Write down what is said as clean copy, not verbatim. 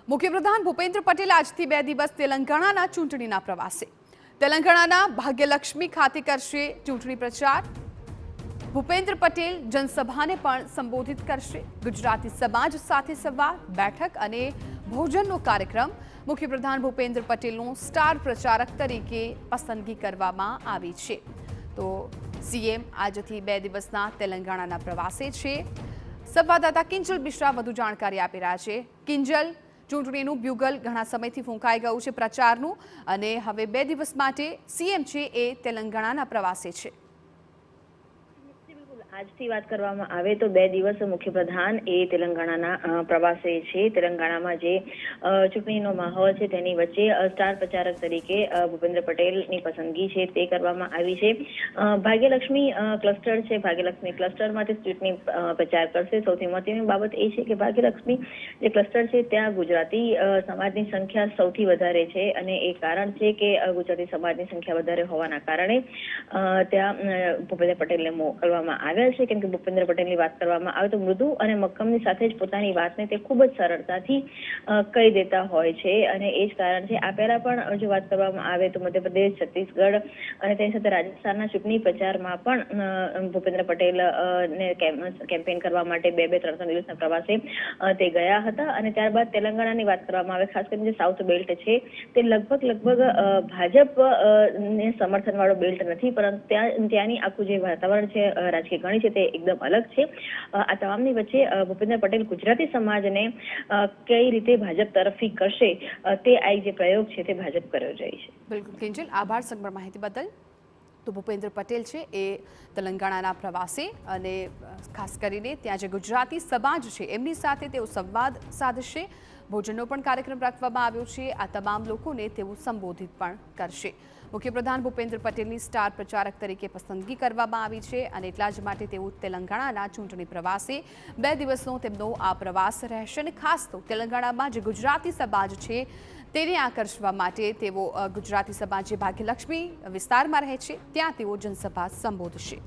મુખ્યપ્રધાન ભૂપેન્દ્ર પટેલ આજથી 2 દિવસ તેલંગાણાના ચૂંટણીના પ્રવાસે. તેલંગાણાના ભાગ્યલક્ષ્મી ખાતે કરશે ચૂંટણી પ્રચાર. ભૂપેન્દ્ર પટેલ જનસભાને પણ સંબોધિત કરશે. ગુજરાતી સમાજ સાથે સંવાદ, બેઠક અને ભોજનનો કાર્યક્રમ. મુખ્યપ્રધાન ભૂપેન્દ્ર પટેલનું સ્ટાર પ્રચારક તરીકે પસંદગી કરવામાં આવી છે. તો સીએમ આજથી 2 દિવસના તેલંગાણાના પ્રવાસે છે. સંવાદદાતા કિંજલ મિશ્રા વધુ જાણકારી આપી રહ્યા છે. કિંજલ, ચૂંટણીનું બ્યુગલ ઘણા સમયથી ફૂંકાઈ ગયું છે પ્રચારનું, અને હવે 2 દિવસ માટે સીએમ છે એ તેલંગાણાના પ્રવાસે છે. આજથી વાત કરવામાં આવે તો 2 દિવસ મુખ્યપ્રધાન એ તેલંગાણાના પ્રવાસે છે. તેલંગાણામાં જે ચૂંટણીનો માહોલ છે તેની વચ્ચે સ્ટાર પ્રચારક તરીકે ભૂપેન્દ્ર પટેલની પસંદગી છે તે કરવામાં આવી છે. ભાગ્યલક્ષ્મી ક્લસ્ટર છે, ભાગ્યલક્ષ્મી ક્લસ્ટરમાંથી ચૂંટણી પ્રચાર કરશે. સૌથી મહત્વની બાબત એ છે કે ભાગ્યલક્ષ્મી જે ક્લસ્ટર છે ત્યાં ગુજરાતી સમાજની સંખ્યા સૌથી વધારે છે, અને એ કારણ છે કે ગુજરાતી સમાજની સંખ્યા વધારે હોવાના કારણે ત્યાં ભૂપેન્દ્ર પટેલને મોકલવામાં આવ્યા છે. કેમ કે ભૂપેન્દ્ર પટેલની વાત કરવામાં આવે તો મૃદુ અને મક્કમની સાથે જ પોતાની વાતને તે ખૂબ જ સરળતાથી કહી દેતા હોય છે, અને એ જ કારણ છે. આ પહેલા પણ જો વાત કરવામાં આવે તો મધ્યપ્રદેશ, છત્તીસગઢ અને તેની સાથે રાજસ્થાનના ચૂંટણી પ્રચારમાં પણ ભૂપેન્દ્ર પટેલ ને કેમ્પેન કરવા માટે 2-3 દિવસના પ્રવાસે તે ગયા હતા. અને ત્યારબાદ તેલંગાણાની વાત કરવામાં આવે, ખાસ કરીને જે સાઉથ બેલ્ટ છે તે લગભગ ભાજપ ને સમર્થન વાળો બેલ્ટ નથી, પરંતુ ત્યાંની આખું જે વાતાવરણ છે રાજકીય છે તે એકદમ અલગ છે. આ તમામની વચ્ચે ભૂપેન્દ્ર પટેલ ગુજરાતી સમાજને કઈ રીતે ભાજપ તરફી કરશે તે આ જે પ્રયોગ છે તે ભાજપ કર્યો જાય છે. બિલકુલ કિંજલ, આભાર સમગ્ર માહિતી બદલ. તો ભૂપેન્દ્ર પટેલ છે એ તેલંગાણાના પ્રવાસે, અને ખાસ કરીને ત્યાં જે ગુજરાતી સમાજ છે એમની સાથે તેઓ સંવાદ સાધશે. ભોજનનો પણ કાર્યક્રમ રાખવામાં આવ્યો છે. આ તમામ લોકોને તેઓ સંબોધિત પણ કરશે. મુખ્યપ્રધાન ભૂપેન્દ્ર પટેલની સ્ટાર પ્રચારક તરીકે પસંદગી કરવામાં આવી છે, અને એટલા જ માટે તેઓ તેલંગાણાના ચૂંટણી પ્રવાસે 2 દિવસનો તેમનો આ પ્રવાસ રહેશે. અને ખાસ તો તેલંગાણામાં જે ગુજરાતી સમાજ છે તેને આકર્ષવા માટે તેઓ ગુજરાતી સમાજ જે ભાગ્યલક્ષ્મી વિસ્તારમાં રહે છે ત્યાં તેઓ જનસભા સંબોધશે.